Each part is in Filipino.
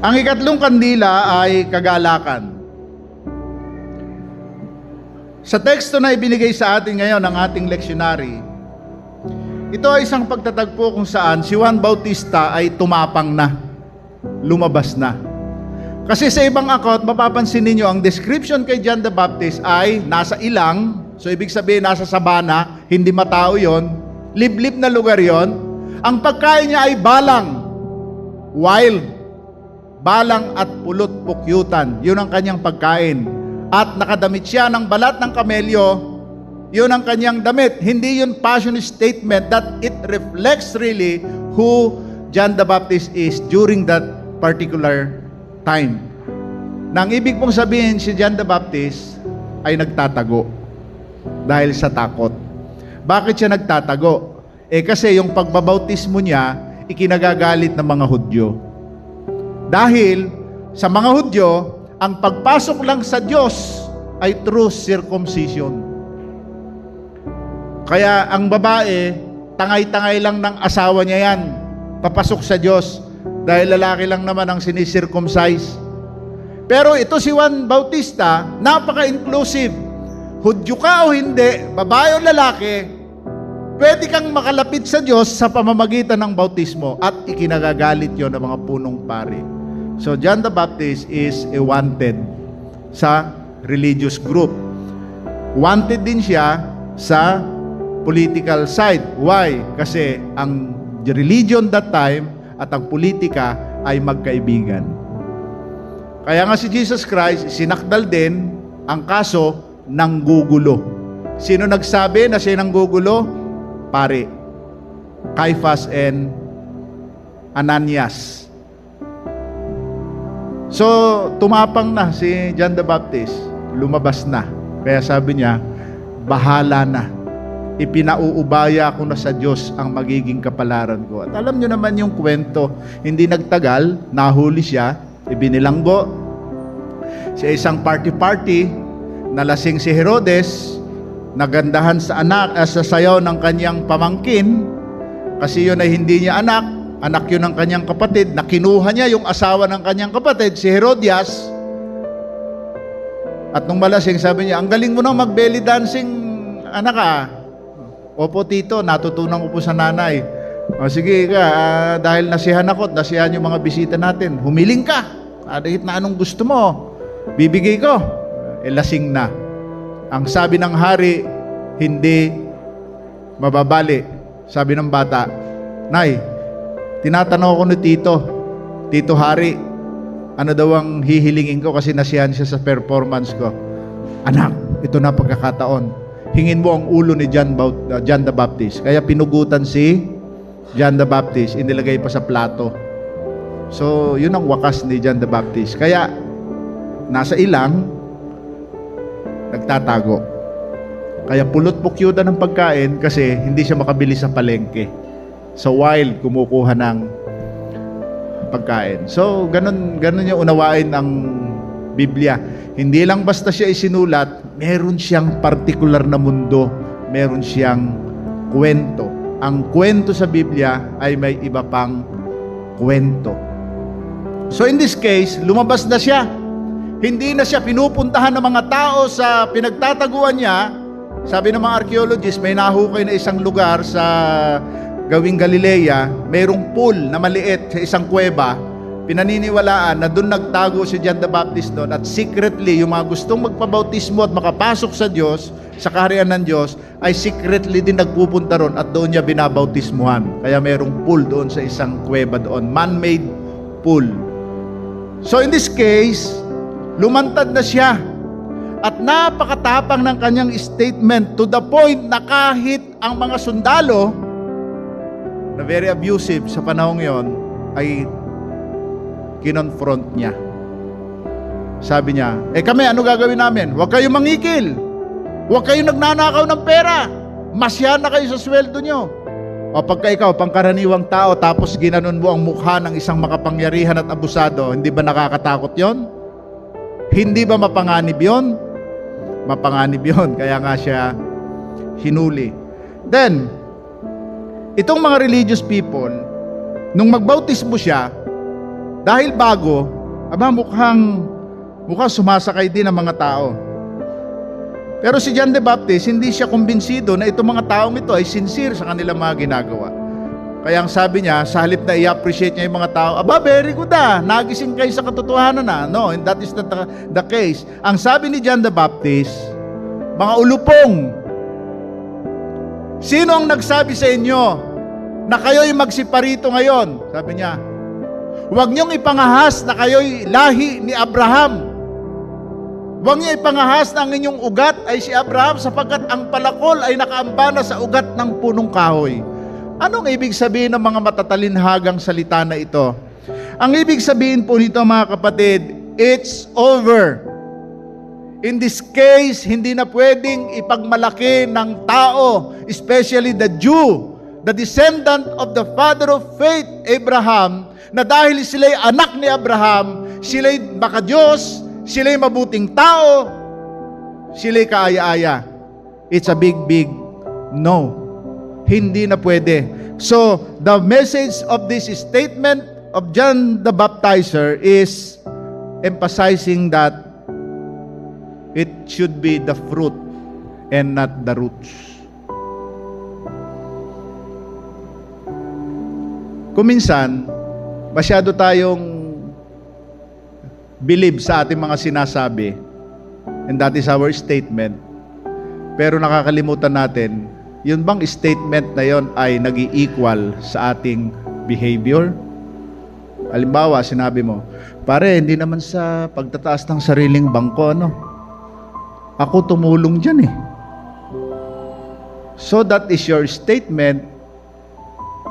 Ang ikatlong kandila ay kagalakan. Sa teksto na ibinigay sa atin ngayon ng ating leksyonary, ito ay isang pagtatagpo kung saan si Juan Bautista ay tumapang na, lumabas na. Kasi sa ibang account, mapapansin ninyo, ang description kay John the Baptist ay nasa ilang, so ibig sabihin nasa sabana, hindi matao yon, liblib na lugar yon. Ang pagkain niya ay balang, wild, balang at pulot pukyutan. Yun ang kanyang pagkain. At nakadamit siya ng balat ng kamelyo. Yun ang kanyang damit. Hindi yun passion statement, that it reflects really who John the Baptist is during that particular time. Nang ibig pong sabihin, si John the Baptist ay nagtatago dahil sa takot. Bakit siya nagtatago? Kasi yung pagbabautismo niya, ikinagagalit ng mga Hudyo. Dahil sa mga Hudyo, ang pagpasok lang sa Diyos ay through circumcision. Kaya ang babae, tangay-tangay lang ng asawa niya yan, papasok sa Diyos, dahil lalaki lang naman ang sinicircumcise. Pero ito si Juan Bautista, napaka-inclusive. Hudyo ka o hindi, babae o lalaki, pwede kang makalapit sa Diyos sa pamamagitan ng bautismo, at ikinagagalit yon ng mga punong pari. So John the Baptist is a wanted sa religious group. Wanted din siya sa political side. Why? Kasi ang religion that time at ang politika ay magkaibigan. Kaya nga si Jesus Christ, sinakdal din ang kaso ng gugulo. Sino nagsabi na siya ng gugulo? Pare. Caiaphas and Ananias. So, tumapang na si John the Baptist. Lumabas na. Kaya sabi niya, bahala na. Ipinauubaya ko na sa Diyos ang magiging kapalaran ko. At alam nyo naman yung kwento. Hindi nagtagal, nahuli siya, ibinilanggo. Sa isang party-party, nalasing si Herodes, nagandahan sa sa sayaw ng kanyang pamangkin, kasi yun ay hindi niya anak yun ng kanyang kapatid, na kinuha niya yung asawa ng kanyang kapatid, si Herodias. At nung malasing, sabi niya, ang galing mo nang mag-belly dancing, anak ah. Opo tito, natutunan ko po sa nanay. O sige ka, dahil nasihan ako at nasihan yung mga bisita natin, humiling ka, kahit na anong gusto mo, bibigay ko. Lasing na. Ang sabi ng hari, hindi mababali. Sabi ng bata, Nay, tinatanong ako ni Tito Hari, ano daw ang hihilingin ko kasi nasiyahan siya sa performance ko. Anak, ito na pagkakataon. Hingin mo ang ulo ni John the Baptist. Kaya pinugutan si John the Baptist, inilagay pa sa plato. So, yun ang wakas ni John the Baptist. Kaya, nasa ilang, nagtatago. Kaya pulot-pukyudan ng pagkain kasi hindi siya makabili sa palengke. Sa wild, kumukuha ng pagkain. So, ganun yung unawain ng Biblia. Hindi lang basta siya isinulat, meron siyang partikular na mundo, meron siyang kwento. Ang kwento sa Biblia ay may iba pang kwento. So, in this case, lumabas na siya. Hindi na siya pinupuntahan ng mga tao sa pinagtataguan niya. Sabi ng mga archaeologists, may nahukay na isang lugar sa gawing Galilea, mayroong pool na maliit sa isang kuweba. Pinaniniwalaan na doon nagtago si John the Baptist doon, at secretly, yung mga gustong magpabautismo at makapasok sa Diyos, sa kaharian ng Diyos, ay secretly din nagpupunta ron at doon niya binabautismuhan. Kaya mayroong pool doon sa isang kuweba doon, man-made pool. So in this case, lumantad na siya at napakatapang ng kanyang statement to the point na kahit ang mga sundalo na very abusive sa panahong yon ay kinonfront niya. Sabi niya, kami, ano gagawin namin? Huwag kayong mangikil. Huwag kayong nagnanakaw ng pera. Masya na kayo sa sweldo nyo. O pagka ikaw, pangkaraniwang tao, tapos ginanon mo ang mukha ng isang makapangyarihan at abusado, hindi ba nakakatakot yon? Hindi ba mapanganib yon? Mapanganib yon. Kaya nga siya hinuli. Then, itong mga religious people, nung magbautismo siya, Dahil bago, mukhang sumasakay din ang mga tao. Pero si John the Baptist, hindi siya kumbinsido na itong mga taong ito ay sincere sa kanilang mga ginagawa. Kaya ang sabi niya, sa halip na i-appreciate niya yung mga tao, very good nagising kayo sa katotohanan na. No, and that is not the case. Ang sabi ni John the Baptist, mga ulupong, sino ang nagsabi sa inyo na kayo'y magsiparito ngayon? Sabi niya, huwag niyong ipangahas na kayo'y lahi ni Abraham. Huwag niyo ipangahas na ang inyong ugat ay si Abraham sapagkat ang palakol ay nakaambana sa ugat ng punong kahoy. Anong ibig sabihin ng mga matatalinhagang salita na ito? Ang ibig sabihin po nito mga kapatid, it's over. In this case, hindi na pwedeng ipagmalaki ng tao, especially the Jew, the descendant of the father of faith, Abraham, na dahil sila'y anak ni Abraham, sila'y maka-Diyos, sila'y mabuting tao, sila'y kaaya-aya. It's a big no. Hindi na pwede. So, the message of this statement of John the Baptizer is emphasizing that it should be the fruit and not the roots. Kung minsan, masyado tayong believe sa ating mga sinasabi, and that is our statement, pero nakakalimutan natin, yun bang statement na yon ay nag-i-equal sa ating behavior? Halimbawa, sinabi mo, pare, hindi naman sa pagtataas ng sariling bangko, ako tumulong dyan eh. So that is your statement,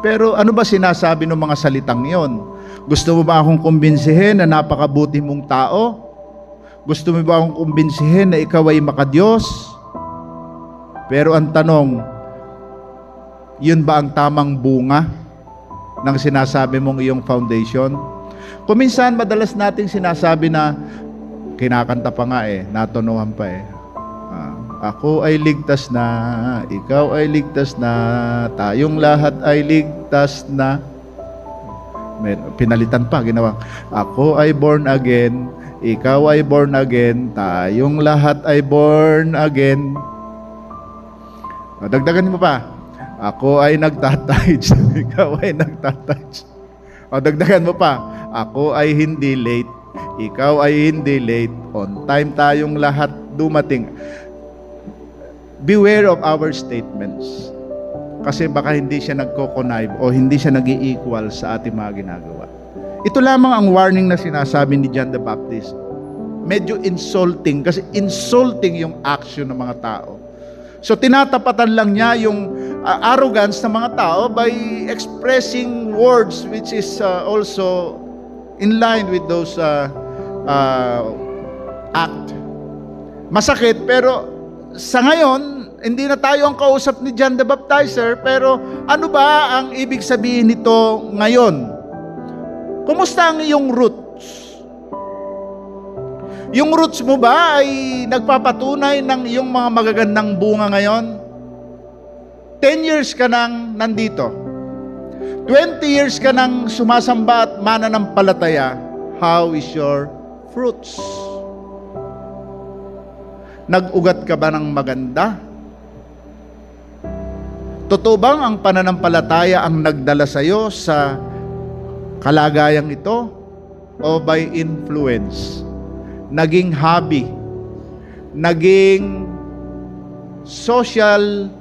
pero ano ba sinasabi ng mga salitang yon? Gusto mo ba akong kumbinsihin na napakabuti mong tao? Gusto mo ba akong kumbinsihin na ikaw ay makadiyos? Pero ang tanong, yun ba ang tamang bunga ng sinasabi mong iyong foundation? Kung minsan, madalas nating sinasabi na, kinakanta pa nga natunuhan pa ako ay ligtas na, ikaw ay ligtas na, tayong lahat ay ligtas na. Pinalitan pa, ginawa, ako ay born again, ikaw ay born again, tayong lahat ay born again. Dagdagan mo pa, ako ay nagtatides, ikaw ay nagtatides. Dagdagan mo pa, ako ay hindi late, ikaw ay hindi late, on time tayong lahat dumating. Beware of our statements. Kasi baka hindi siya nagko-connive o hindi siya nag-i-equal sa ating mga ginagawa. Ito lamang ang warning na sinasabi ni John the Baptist. Medyo insulting kasi insulting yung action ng mga tao. So tinatapatan lang niya yung arrogance ng mga tao by expressing words which is also in line with those act. Masakit, pero sa ngayon, hindi na tayo ang kausap ni John the Baptizer, pero ano ba ang ibig sabihin nito ngayon? Kumusta ang iyong roots? Yung roots mo ba ay nagpapatunay ng iyong mga magagandang bunga ngayon? 10 years ka nang nandito. 20 years ka nang sumasamba at mananampalataya. How is your fruits? Nag-ugat ka ba ng maganda? Totoo bang ang pananampalataya ang nagdala sa iyo sa kalagayang ito? O by influence? Naging hobby? Naging social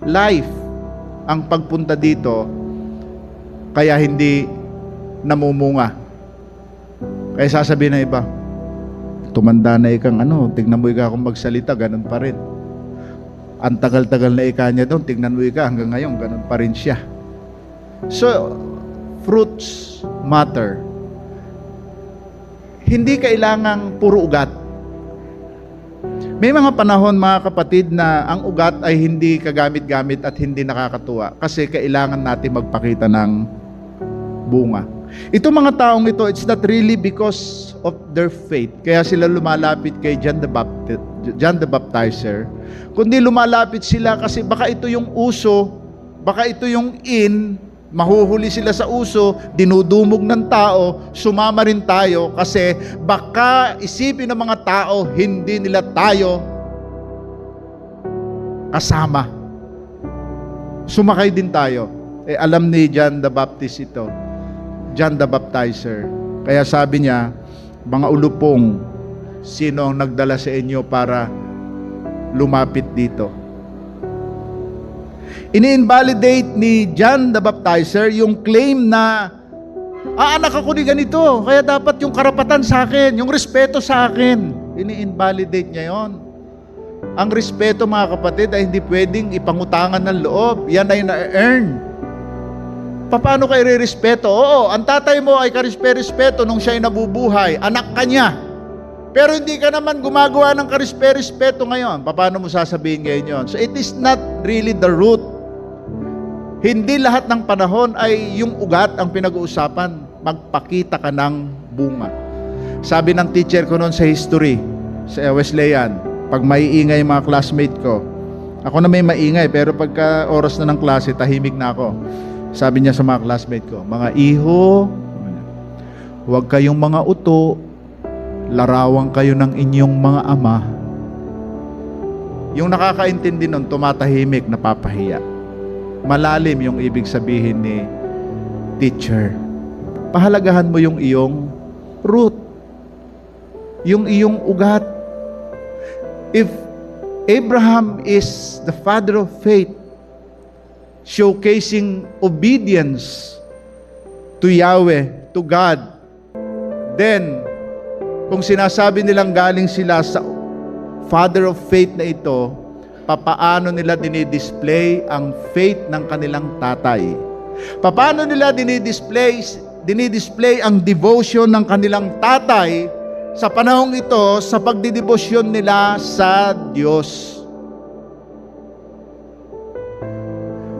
life ang pagpunta dito kaya hindi namumunga? Kaya sasabihin na iba, tumanda na ikang tignan mo ika kung magsalita, ganun pa rin. Ang tagal-tagal na ika niya doon, tignan mo ika hanggang ngayon, ganun pa rin siya. So, fruits matter. Hindi kailangang puro ugat. May mga panahon mga kapatid na ang ugat ay hindi kagamit-gamit at hindi nakakatuwa kasi kailangan natin magpakita ng bunga. Itong mga taong ito, it's not really because of their faith. Kaya sila lumalapit kay John the Baptizer. Kundi lumalapit sila kasi baka ito yung uso, baka ito yung in, Mahuhuli sila sa uso, dinudumog ng tao, sumama rin tayo kasi baka isipin ng mga tao, hindi nila tayo kasama. Sumakay din tayo. Alam ni John the Baptist ito. John the Baptizer. Kaya sabi niya, mga ulupong, sino ang nagdala sa inyo para lumapit dito? Ini-invalidate ni John the Baptizer yung claim na anak ako ni ganito, kaya dapat yung karapatan sa akin, yung respeto sa akin. Ini-invalidate niya yon. Ang respeto, mga kapatid, ay hindi pwedeng ipangutangan ng loob. Yan ay na-earn. Paano kayo re-respeto? Oo, ang tatay mo ay karispe-respeto nung siya ay nabubuhay. Anak ka niya. Pero hindi ka naman gumagawa ng karispe-respeto ngayon. Paano mo sasabihin ngayon yun? So it is not really the root. Hindi lahat ng panahon ay yung ugat ang pinag-uusapan. Magpakita ka ng bunga. Sabi ng teacher ko noon sa history, sa Wesleyan, pag maiingay yung mga classmate ko, ako na may maingay, pero pagka oras na ng klase, tahimik na ako. Sabi niya sa mga classmate ko, mga iho, huwag kayong mga uto, larawan kayo ng inyong mga ama. Yung nakakaintindi nun, tumatahimik, napapahiya. Malalim yung ibig sabihin ni teacher. Pahalagahan mo yung iyong root, yung iyong ugat. If Abraham is the father of faith, showcasing obedience to Yahweh, to God, then, kung sinasabi nilang galing sila sa father of faith na ito, papaano nila dinidisplay ang faith ng kanilang tatay? Papaano nila dinidisplay ang devotion ng kanilang tatay sa panahong ito sa pagdidebosyon nila sa Diyos?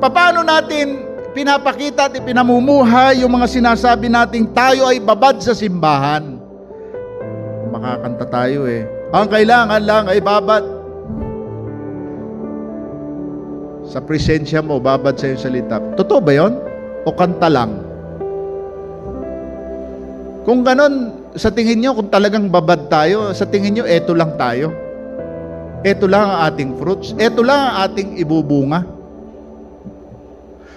Paano natin pinapakita at pinamumuhay yung mga sinasabi nating tayo ay babad sa simbahan? Makakanta tayo ang kailangan lang ay babad. Sa presensya mo, babad sa iyong salita. Totoo ba yun? O kanta lang? Kung ganon, sa tingin nyo, kung talagang babad tayo, sa tingin nyo, eto lang tayo. Eto lang ang ating fruits. Eto lang ang ating ibubunga.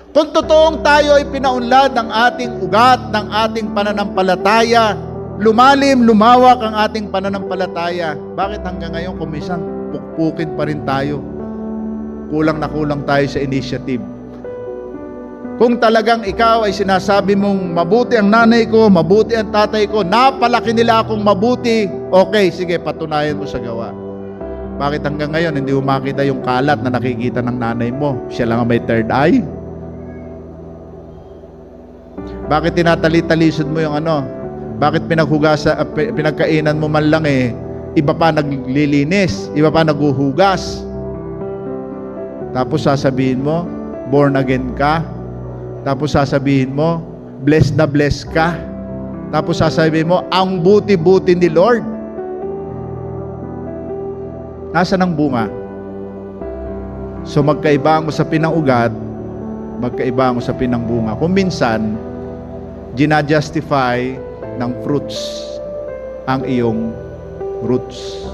Kung totoong tayo ay pinaunlad ng ating ugat, ng ating pananampalataya, lumalim, lumawak ang ating pananampalataya, bakit hanggang ngayon kumisan pukpukin pa rin tayo? Kulang na kulang tayo sa initiative. Kung talagang ikaw ay sinasabi mong mabuti ang nanay ko, mabuti ang tatay ko, napalaki nila akong mabuti, okay, sige, patunayan mo sa gawa. Bakit hanggang ngayon hindi mo makita yung kalat na nakikita ng nanay mo? Siya lang ang may third eye? Bakit tinatali-talisod mo yung Bakit pinagkainan mo man lang iba pa naglilinis, iba pa naghuhugas. Tapos sasabihin mo, born again ka. Tapos sasabihin mo, blessed na blessed ka. Tapos sasabihin mo, ang buti-buti ni Lord. Nasaan ang bunga? So magkaiba ang usapin ng ugat, magkaiba ang usapin ng bunga. Kung minsan, ginajustify ng fruits ang iyong roots.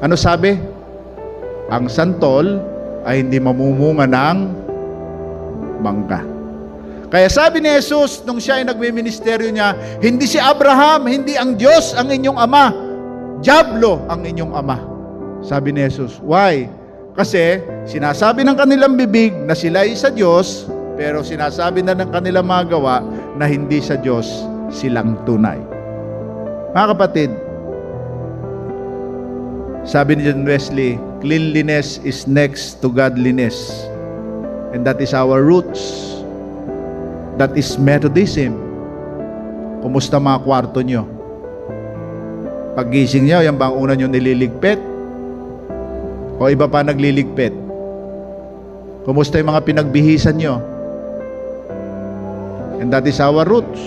Ano sabi? Ang santol ay hindi mamumunga ng mangga. Kaya sabi ni Jesus nung siya ay nagmiministeryo niya, hindi si Abraham, hindi ang Diyos ang inyong ama, Diablo ang inyong ama. Sabi ni Jesus. Why? Kasi sinasabi ng kanilang bibig na sila ay sa Diyos, pero sinasabi na ng kanilang mga gawa na hindi sa Diyos silang tunay. Mga kapatid, sabi ni John Wesley, cleanliness is next to godliness. And that is our roots. That is Methodism. Kumusta mga kwarto nyo? Paggising nyo, yan ba ang una nyo nililigpit? O iba pa nagliligpit? Kumusta yung mga pinagbihisan nyo? And that is our roots.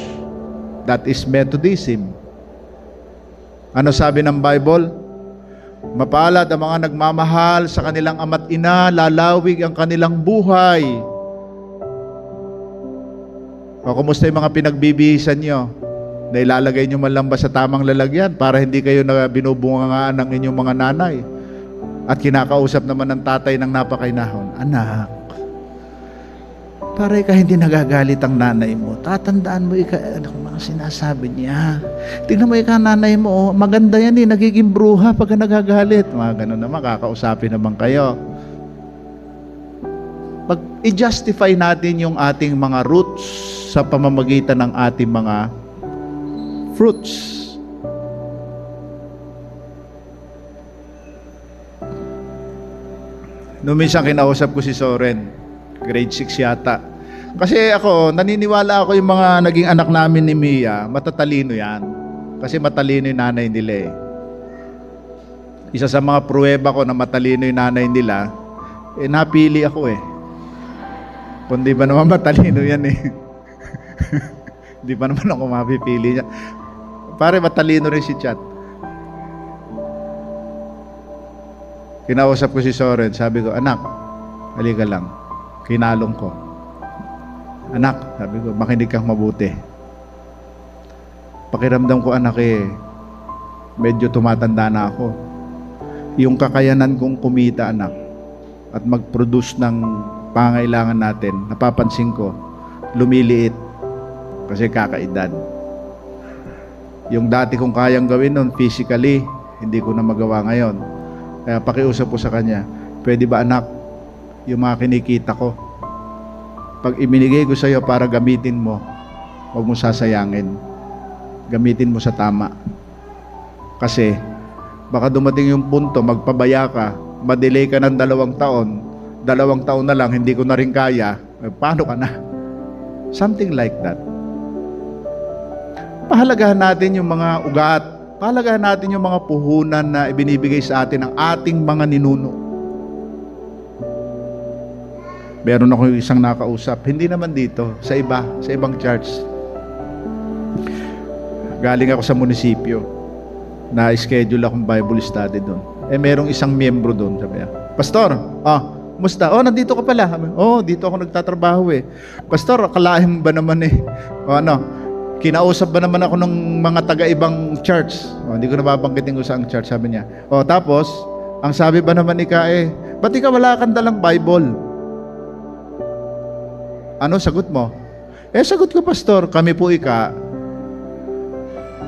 That is Methodism. Ano sabi ng Bible? Mapalad ang mga nagmamahal sa kanilang ama't ina, lalawig ang kanilang buhay. O kumusta yung mga pinagbibihisan nyo? Na ilalagay nyo man lang ba sa tamang lalagyan para hindi kayo na binubungangaan ng inyong mga nanay? At kinakausap naman ng tatay ng napakainahon, anak, para ka hindi nagagalit ang nanay mo. Tatandaan mo ano mga sinasabi niya. Tingnan mo nanay mo, maganda yan nagiging bruha pag nagagalit. Mga ganun naman, kakausapin naman kayo. Pag i-justify natin yung ating mga roots sa pamamagitan ng ating mga fruits. Noong minsan kinausap ko si Soren, grade 6 yata. Kasi ako, naniniwala ako yung mga naging anak namin ni Mia, matatalino yan. Kasi matalino yung nanay nila eh. Isa sa mga pruweba ko na matalino yung nanay nila, napili ako eh. Kundi ba naman matalino yan eh. Hindi pa naman ako mapipili niya. Pare, matalino rin si Chat. Kinausap ko si Soren, sabi ko, anak, halika lang. Kinalong ko. Anak, sabi ko, makinig kang mabuti. Pakiramdam ko, anak medyo tumatanda na ako. Yung kakayanan kong kumita, anak, at mag-produce ng pangailangan natin, napapansin ko, lumiliit kasi kakaedad. Yung dati kong kayang gawin nun physically, hindi ko na magawa ngayon. Kaya pakiusap ko sa kanya, pwede ba anak, yung mga kinikita ko, pag ibinigay ko sa iyo para gamitin mo, huwag mo sasayangin. Gamitin mo sa tama. Kasi, baka dumating yung punto, magpabaya ka, madelay ka ng 2 taon, 2 taon na lang, hindi ko na rin kaya, paano ka na? Something like that. Pahalagahan natin yung mga ugat. Pahalagahan natin yung mga puhunan na ibinibigay sa atin ng ating mga ninuno. Meron ako isang nakausap, hindi naman dito, sa ibang church. Galing ako sa munisipyo, na-schedule akong Bible study doon. Merong isang miyembro doon, sabi niya, Pastor, musta? Nandito ka pala. Dito ako nagtatrabaho eh. Pastor, akalain mo ba naman kinausap ba naman ako ng mga taga-ibang church? Hindi ko nababanggitin ko sa ang church, sabi niya. Tapos, ang sabi ba naman ba't ikaw wala kang dalang Bible? Ano sagot mo? Sagot ko, Pastor, kami po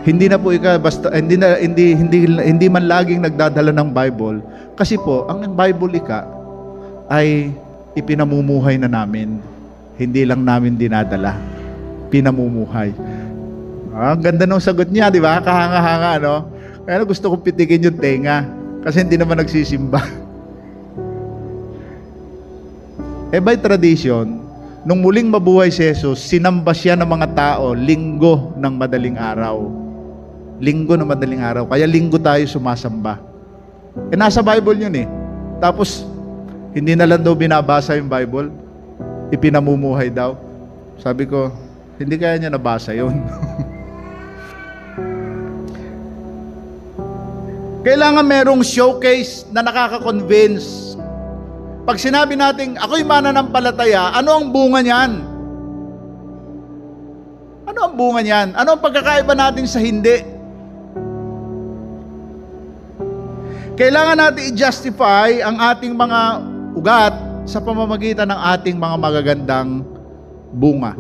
hindi na po basta hindi man laging nagdadala ng Bible kasi po ang Bible ay ipinamumuhay na namin. Hindi lang namin dinadala. Pinamumuhay. Ang ganda ng sagot niya, di ba? Kahanga-hanga, no? Kaya gusto kong pitikin yung tenga kasi hindi naman nagsisimba. By tradition, nung muling mabuhay si Jesus, sinamba siya ng mga tao linggo ng madaling araw. Linggo ng madaling araw. Kaya linggo tayo sumasamba. Nasa Bible yun eh. Tapos, hindi na lang daw binabasa yung Bible. Ipinamumuhay daw. Sabi ko, hindi kaya niya nabasa yun. Kailangan merong showcase na nakaka-convince. Pag sinabi natin, ako'y mananampalataya, ano ang bunga niyan? Ano ang bunga niyan? Ano ang pagkakaiba natin sa hindi? Kailangan natin i-justify ang ating mga ugat sa pamamagitan ng ating mga magagandang bunga.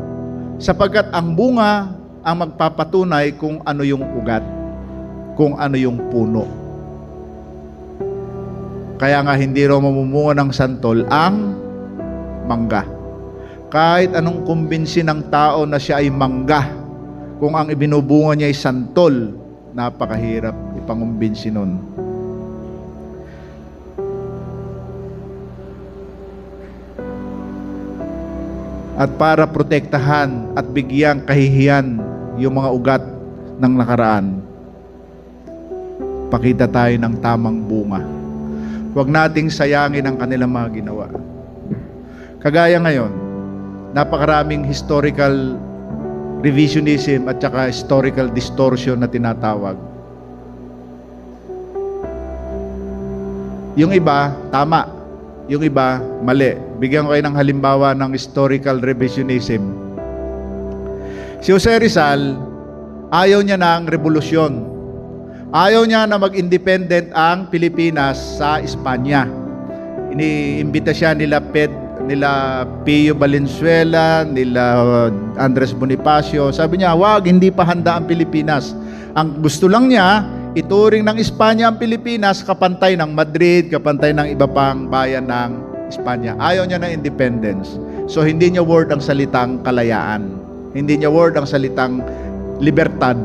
Sapagkat ang bunga ang magpapatunay kung ano yung ugat, kung ano yung puno. Kaya nga hindi raw mamumunga ng santol ang mangga. Kahit anong kumbinsi ng tao na siya ay mangga, kung ang ibinubunga niya ay santol, napakahirap ipangumbinsi nun. At para protektahan at bigyang kahihiyan yung mga ugat ng nakaraan, pakita tayo ng tamang bunga. Huwag nating sayangin ang kanilang mga ginawa. Kagaya ngayon, napakaraming historical revisionism at saka historical distortion na tinatawag. Yung iba, tama. Yung iba, mali. Bigyan ko kayo ng halimbawa ng historical revisionism. Si Jose Rizal, ayaw niya ng revolusyon. Ayaw niya na mag-independent ang Pilipinas sa Espanya. Iniimbita siya nila Pio Valenzuela, nila Andres Bonifacio. Sabi niya, wag, hindi pa handa ang Pilipinas. Ang gusto lang niya, ituring ng Espanya ang Pilipinas kapantay ng Madrid, kapantay ng iba pang bayan ng Espanya. Ayaw niya ng independence. So hindi niya word ang salitang kalayaan. Hindi niya word ang salitang libertad.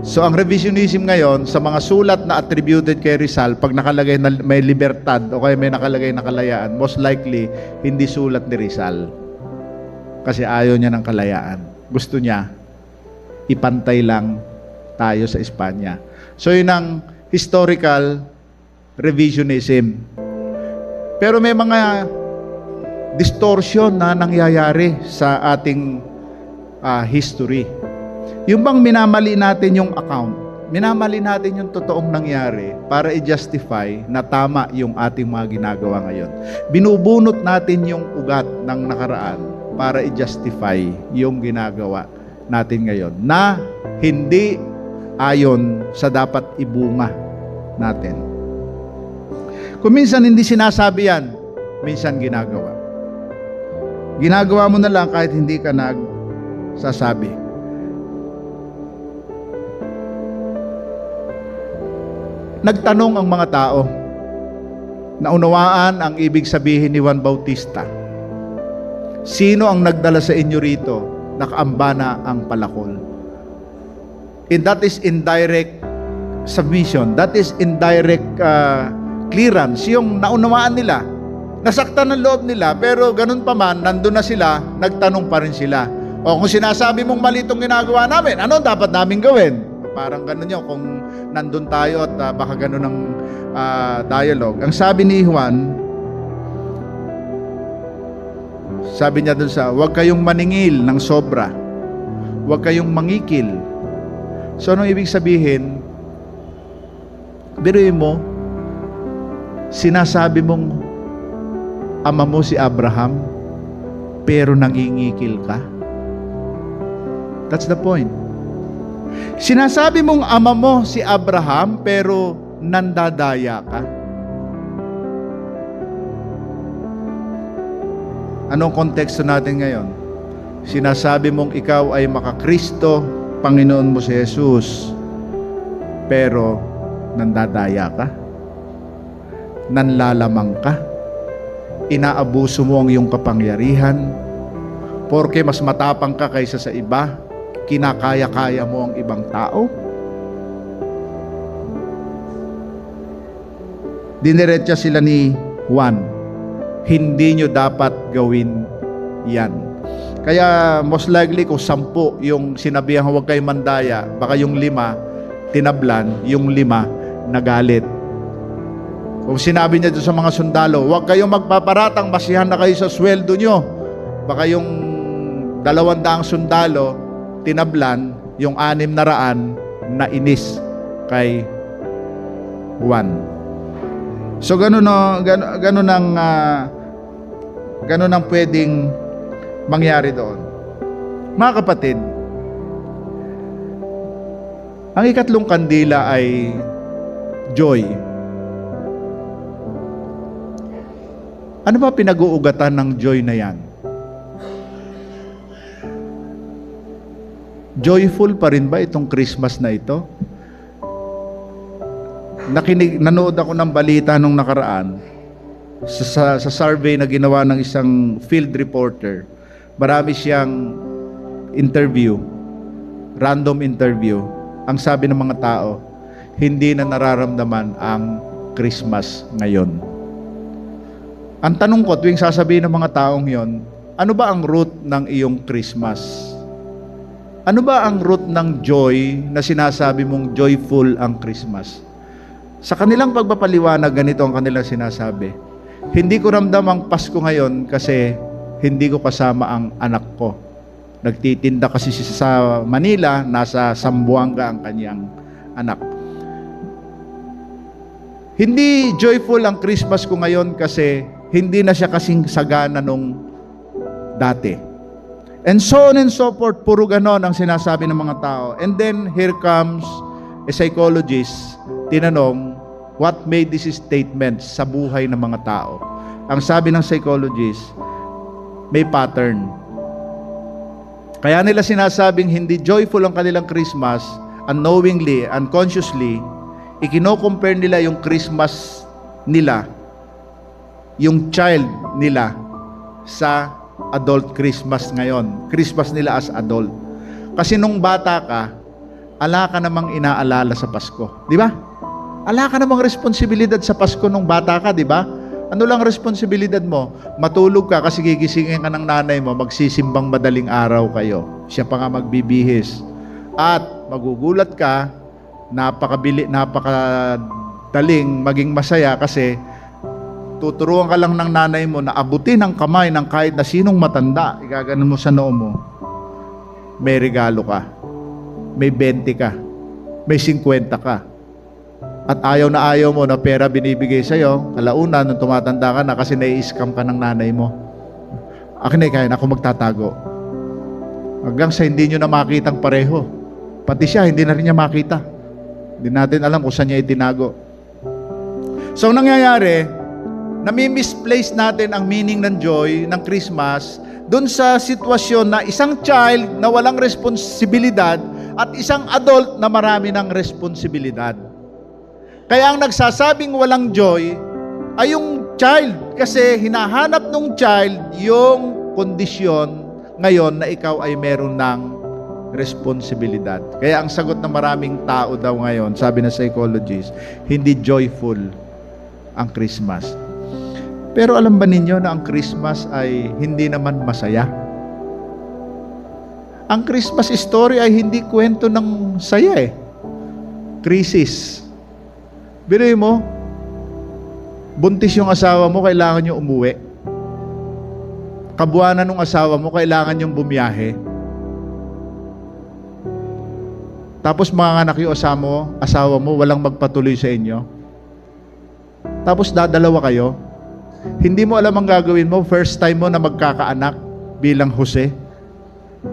So ang revisionism ngayon sa mga sulat na attributed kay Rizal, pag nakalagay na may libertad o kaya may nakalagay na kalayaan, most likely hindi sulat ni Rizal. Kasi ayaw niya ng kalayaan. Gusto niya ipantay lang tayo sa Espanya. So yun ang historical revisionism. Pero may mga distortion na nangyayari sa ating history. Yung bang minamali natin yung account, minamali natin yung totoong nangyari para i-justify na tama yung ating mga ginagawa ngayon. Binubunot natin yung ugat ng nakaraan para i-justify yung ginagawa natin ngayon na hindi ayon sa dapat ibunga natin. Kung minsan hindi sinasabi yan, minsan ginagawa. Ginagawa mo na lang kahit hindi ka nagsasabi. Nagtanong ang mga tao, naunawaan ang ibig sabihin ni Juan Bautista. Sino ang nagdala sa inyo rito? Nakaambana ang palakol. And that is indirect submission. That is indirect clearance. Yung naunawaan nila, nasaktan ng loob nila, pero ganun pa man, nandun na sila, nagtanong pa rin sila. O kung sinasabi mong mali itong ginagawa namin, ano dapat namin gawin? Parang ganun yun, kung nandun tayo at baka ganun ang dialogue. Ang sabi ni Juan, sabi niya dun sa, huwag kayong maningil ng sobra. Huwag kayong mangikil. So, anong ibig sabihin? Biruin mo, sinasabi mong ama mo si Abraham, pero nangingikil ka. That's the point. Sinasabi mong ama mo si Abraham, pero nandadaya ka. Anong konteksto natin ngayon? Sinasabi mong ikaw ay makakristo, Panginoon mo si Jesus, pero nandadaya ka. Nanlalamang ka. Inaabuso mo ang iyong kapangyarihan. Porke mas matapang ka kaysa sa iba, kinakaya-kaya mo ang ibang tao. Diniretsa sila ni Juan, hindi nyo dapat gawin yan. Kaya most likely kung 10 yung sinabihan huwag kayo mandaya, baka yung 5 tinablan, yung 5 nagalit. Kung sinabi niya doon sa mga sundalo, huwag kayong magpaparatang, basihan na kayo sa sweldo nyo, baka yung 200 sundalo tinablan, yung 600 na inis kay Juan. So ganun ang pwedeng mangyari doon. Mga kapatid, ang ikatlong kandila ay joy. Ano ba pinag-uugatan ng joy na yan? Joyful pa rin ba itong Christmas na ito? Nanood ako ng balita nung nakaraan sa survey na ginawa ng isang field reporter. Marami siyang interview, random interview. Ang sabi ng mga tao, hindi na nararamdaman ang Christmas ngayon. Ang tanong ko, tuwing sasabihin ng mga taong yon, ano ba ang root ng iyong Christmas? Ano ba ang root ng joy na sinasabi mong joyful ang Christmas? Sa kanilang pagpapaliwanag, ganito ang kanilang sinasabi. Hindi ko ramdam ang Pasko ngayon kasi hindi ko kasama ang anak ko. Nagtitinda kasi sa Manila, nasa Zamboanga ang kanyang anak. Hindi joyful ang Christmas ko ngayon kasi hindi na siya kasing sagana nung dati. And so on and so forth, puro ganon ang sinasabi ng mga tao. And then, here comes a psychologist, tinanong, what made this statement sa buhay ng mga tao? Ang sabi ng psychologist, may pattern. Kaya nila sinasabing hindi joyful ang kanilang Christmas, unknowingly, unconsciously, ikino-compare nila yung Christmas nila, yung child nila, sa adult Christmas ngayon. Christmas nila as adult. Kasi nung bata ka, ala ka namang inaalala sa Pasko. Di ba? Ala ka namang responsibilidad sa Pasko nung bata ka, di ba? Ano lang responsibilidad mo? Matulog ka kasi gigisingin ka ng nanay mo, magsisimbang madaling araw kayo. Siya pa nga magbibihis. At magugulat ka, napakadaling maging masaya kasi tuturuan ka lang ng nanay mo na abutin ang kamay ng kahit na sinong matanda, igaganon mo sa noo mo, may regalo ka, may 20 ka, may 50 ka. At ayaw na ayaw mo na pera binibigay sa'yo, alauna nung tumatanda ka na kasi nai-scam ka ng nanay mo. Akin ay kaya na ako magtatago. Hanggang sa hindi nyo na makitang pareho. Pati siya, hindi na rin niya makita. Hindi natin alam kung saan niya itinago. So, ang nangyayari, nami-misplace natin ang meaning ng joy ng Christmas dun sa sitwasyon na isang child na walang responsibilidad at isang adult na marami ng responsibilidad. Kaya ang nagsasabing walang joy ay yung child kasi hinahanap ng child yung kondisyon ngayon na ikaw ay meron ng responsibilidad. Kaya ang sagot ng maraming tao daw ngayon, sabi ng psychologist, hindi joyful ang Christmas. Pero alam ba ninyo na ang Christmas ay hindi naman masaya? Ang Christmas story ay hindi kwento ng saya eh. Krisis. Biruin mo, buntis yung asawa mo, kailangan nyo umuwi. Kabuanan ng asawa mo, kailangan nyo bumiyahe. Tapos mga anak yung asawa mo, walang magpatuloy sa inyo. Tapos dadalawa kayo. Hindi mo alam ang gagawin mo, first time mo na magkakaanak bilang Jose.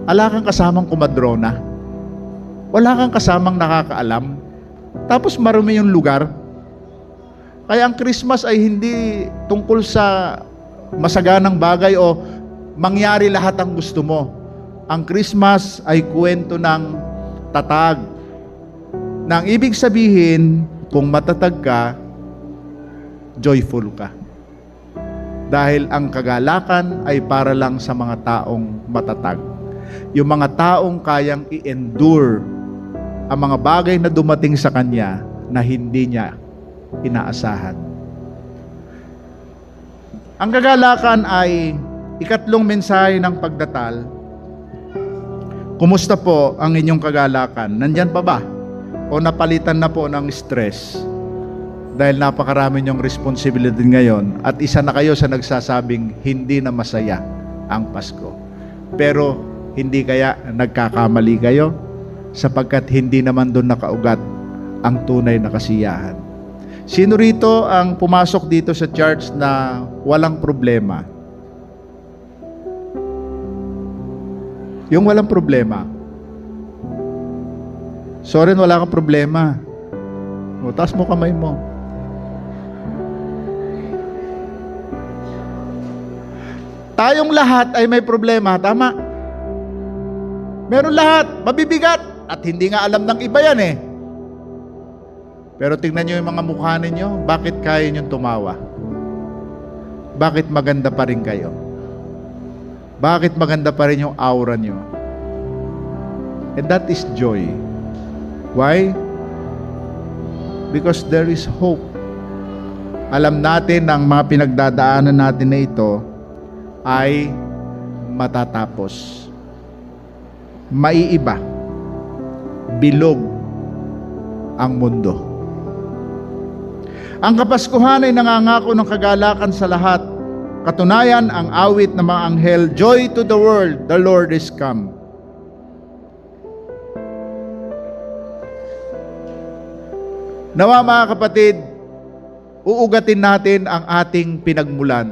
Wala kang kasamang kumadrona. Wala kang kasamang nakakaalam. Tapos marumi yung lugar. Kaya ang Christmas ay hindi tungkol sa masaganang bagay o mangyari lahat ang gusto mo. Ang Christmas ay kwento ng tatag. Na ang ibig sabihin, kung matatag ka, joyful ka. Dahil ang kagalakan ay para lang sa mga taong matatag. Yung mga taong kayang i-endure ang mga bagay na dumating sa kanya na hindi niya inaasahan. Ang kagalakan ay ikatlong mensahe ng pagdatal. Kumusta po ang inyong kagalakan? Nandyan pa ba? O napalitan na po ng stress? Dahil napakarami niyong responsibilidad ngayon at isa na kayo sa nagsasabing hindi na masaya ang Pasko. Pero hindi kaya nagkakamali kayo sapagkat hindi naman doon nakaugat ang tunay na kasiyahan. Sino rito ang pumasok dito sa church na walang problema? Yung walang problema. Sorry, wala kang problema. O, taas mo kamay mo. Tayong lahat ay may problema, tama? Meron lahat, mabibigat, at hindi nga alam ng iba yan eh. Pero tingnan nyo yung mga mukha ninyo, bakit kaya nyo tumawa? Bakit maganda pa rin kayo? Bakit maganda pa rin yung aura nyo? And that is joy. Why? Because there is hope. Alam natin na ang mga pinagdadaanan natin na ito ay matatapos. Maiiba. Bilog ang mundo. Ang Kapaskuhan ay nangangako ng kagalakan sa lahat. Katunayan, ang awit ng mga anghel, "Joy to the world, the Lord is come." Nawa mga kapatid, uugatin natin ang ating pinagmulan.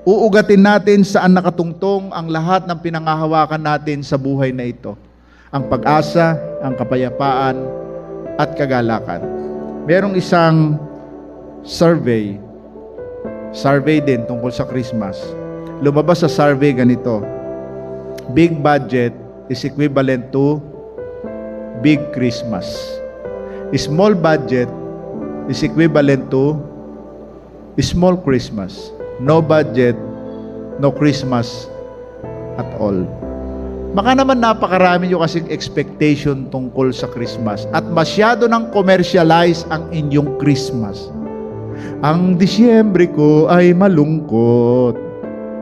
Uugatin natin saan nakatungtong ang lahat ng pinangahawakan natin sa buhay na ito. Ang pag-asa, ang kapayapaan, at kagalakan. Merong isang survey din tungkol sa Christmas. Lumabas sa survey ganito: big budget is equivalent to big Christmas. Small budget is equivalent to small Christmas. No budget, no Christmas at all. Baka naman napakarami nyo kasing expectation tungkol sa Christmas at masyado nang commercialize ang inyong Christmas. Ang Disyembre ko ay malungkot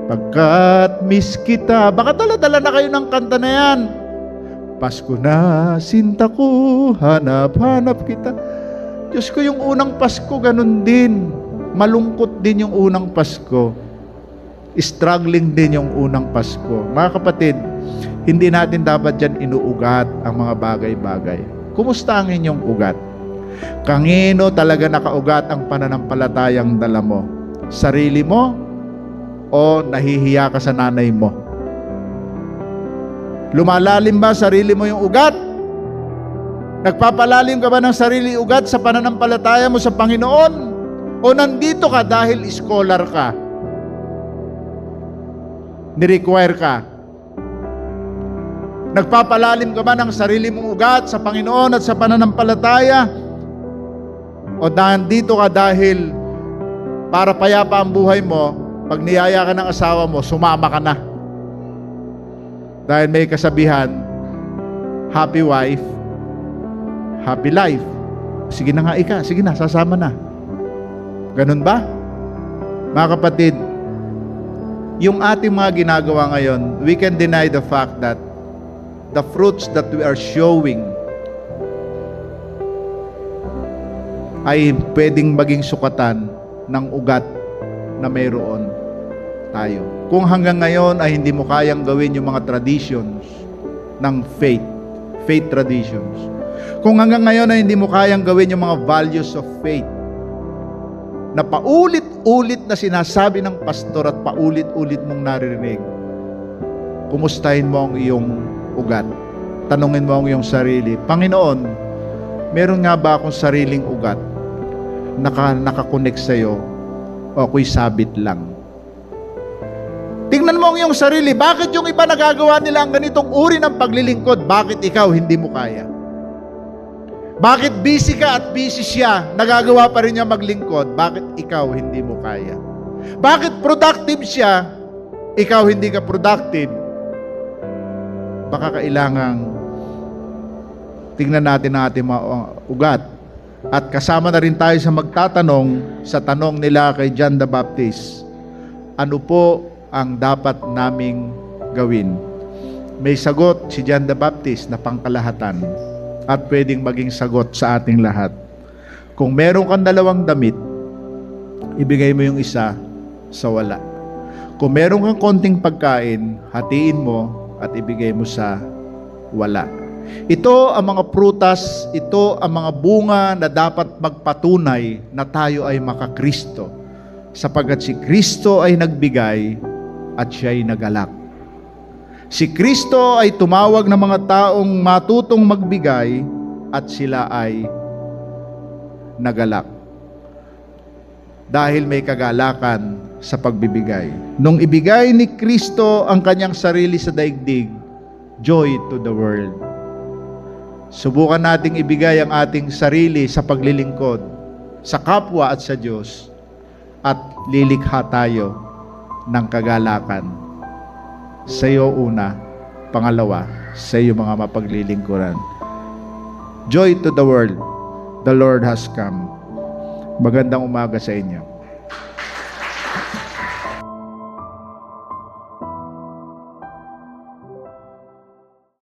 pagkat miss kita. Baka dala-dala na kayo ng kanta na yan. Pasko na, sinta ko, hanap-hanap kita. Diyos ko, yung unang Pasko, ganun din. Malungkot din yung unang Pasko. Struggling din yung unang Pasko. Mga kapatid, hindi natin dapat dyan inuugat ang mga bagay-bagay. Kumusta ang inyong ugat? Kanino talaga nakaugat ang pananampalatayang dala mo? Sarili mo o nahihiya ka sa nanay mo? Lumalalim ba sarili mo yung ugat? Nagpapalalim ka ba ng sarili ugat sa pananampalataya mo sa Panginoon? O nandito ka dahil scholar ka? Ni-require ka? Nagpapalalim ka ba ng sarili mong ugat sa Panginoon at sa pananampalataya? O nandito ka dahil para payapa ang buhay mo, pag niyaya ka ng asawa mo, sumama ka na? Dahil may kasabihan, happy wife, happy life. Sige na nga ika, sige na, sasama na. Ganun ba? Mga kapatid, yung ating mga ginagawa ngayon, we can deny the fact that the fruits that we are showing ay pwedeng maging sukatan ng ugat na mayroon tayo. Kung hanggang ngayon ay hindi mo kayang gawin yung mga traditions ng faith traditions. Kung hanggang ngayon ay hindi mo kayang gawin yung mga values of faith na paulit-ulit na sinasabi ng pastor at paulit-ulit mong naririnig, kumustahin mo ang iyong ugat. Tanungin mo ang iyong sarili, Panginoon, meron nga ba akong sariling ugat nakakonect sa'yo o ako'y sabit lang? Tingnan mo ang iyong sarili, bakit yung iba nagagawa nila ang ganitong uri ng paglilingkod? Bakit ikaw hindi mo kaya? Bakit busy ka at busy siya, nagagawa pa rin niya maglingkod? Bakit ikaw hindi mo kaya? Bakit productive siya, ikaw hindi ka productive? Baka kailangang tingnan natin ang ating mga ugat. At kasama na rin tayo sa magtatanong sa tanong nila kay John the Baptist, ano po ang dapat naming gawin? May sagot si John the Baptist na pangkalahatan at pwedeng maging sagot sa ating lahat. Kung meron kang 2 damit, ibigay mo yung isa sa wala. Kung meron kang konting pagkain, hatiin mo at ibigay mo sa wala. Ito ang mga prutas, ito ang mga bunga na dapat magpatunay na tayo ay makakristo, sapagkat si Kristo ay nagbigay at siya'y nagalak. Si Kristo ay tumawag ng mga taong matutong magbigay at sila ay nagalak. Dahil may kagalakan sa pagbibigay. Nung ibigay ni Kristo ang kanyang sarili sa daigdig, joy to the world. Subukan nating ibigay ang ating sarili sa paglilingkod, sa kapwa at sa Diyos, at lilikha tayo ng kagalakan. Sa iyo una, pangalawa, sa iyo mga mapaglilingkuran. Joy to the world, the Lord has come. Magandang umaga sa inyo.